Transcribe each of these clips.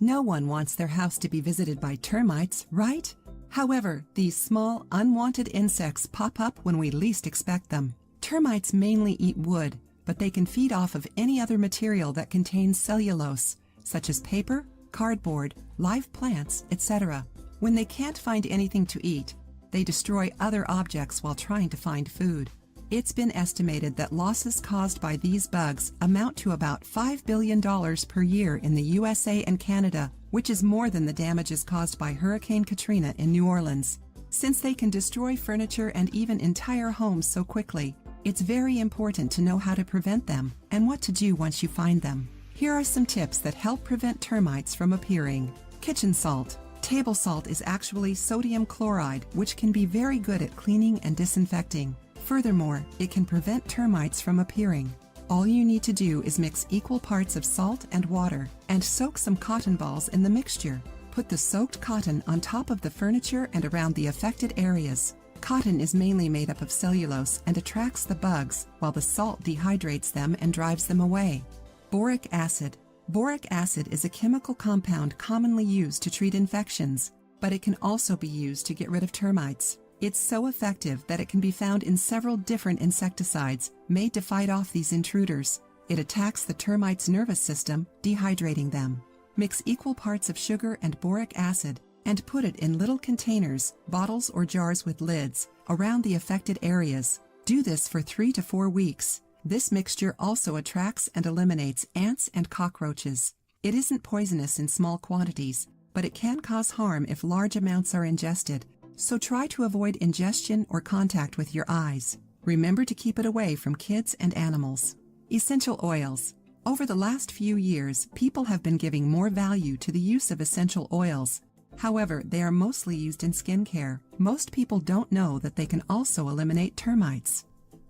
No one wants their house to be visited by termites, right? However, these small, unwanted insects pop up when we least expect them. Termites mainly eat wood, but they can feed off of any other material that contains cellulose, such as paper, cardboard, live plants, etc. When they can't find anything to eat, they destroy other objects while trying to find food. It's been estimated that losses caused by these bugs amount to about $5 billion per year in the USA and Canada, which is more than the damages caused by Hurricane Katrina in New Orleans. Since they can destroy furniture and even entire homes so quickly, it's very important to know how to prevent them and what to do once you find them. Here are some tips that help prevent termites from appearing. Kitchen salt. Table salt is actually sodium chloride, which can be very good at cleaning and disinfecting. Furthermore, it can prevent termites from appearing. All you need to do is mix equal parts of salt and water and soak some cotton balls in the mixture. Put the soaked cotton on top of the furniture and around the affected areas. Cotton is mainly made up of cellulose and attracts the bugs, while the salt dehydrates them and drives them away. Boric acid. Boric acid is a chemical compound commonly used to treat infections, but it can also be used to get rid of termites. It's so effective that it can be found in several different insecticides made to fight off these intruders. It attacks the termites' nervous system, dehydrating them. Mix equal parts of sugar and boric acid and put it in little containers, bottles or jars with lids, around the affected areas. Do this for 3 to 4 weeks. This mixture also attracts and eliminates ants and cockroaches. It isn't poisonous in small quantities, but it can cause harm if large amounts are ingested. So try to avoid ingestion or contact with your eyes. Remember to keep it away from kids and animals. Essential oils. Over the last few years, people have been giving more value to the use of essential oils. However, they are mostly used in skincare. Most people don't know that they can also eliminate termites.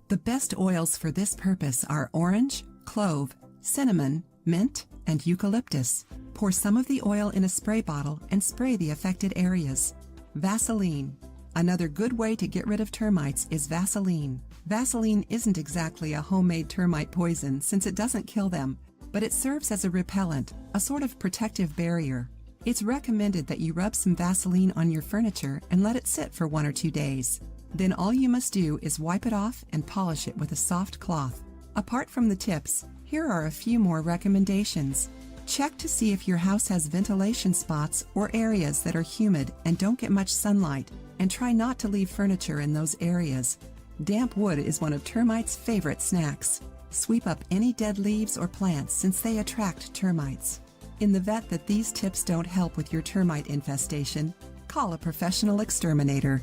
The best oils for this purpose are orange, clove, cinnamon, mint, and eucalyptus. Pour some of the oil in a spray bottle and spray the affected areas. Vaseline. Another good way to get rid of termites is Vaseline. Vaseline isn't exactly a homemade termite poison since it doesn't kill them, but it serves as a repellent, a sort of protective barrier. It's recommended that you rub some Vaseline on your furniture and let it sit for 1 or 2 days. Then all you must do is wipe it off and polish it with a soft cloth. Apart from the tips, here are a few more recommendations. Check to see if your house has ventilation spots or areas that are humid and don't get much sunlight, and try not to leave furniture in those areas. Damp wood is one of termites' favorite snacks. Sweep up any dead leaves or plants since they attract termites. In the event that these tips don't help with your termite infestation, call a professional exterminator.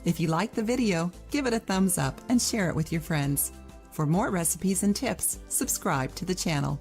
If you liked the video, give it a thumbs up and share it with your friends. For more recipes and tips, subscribe to the channel.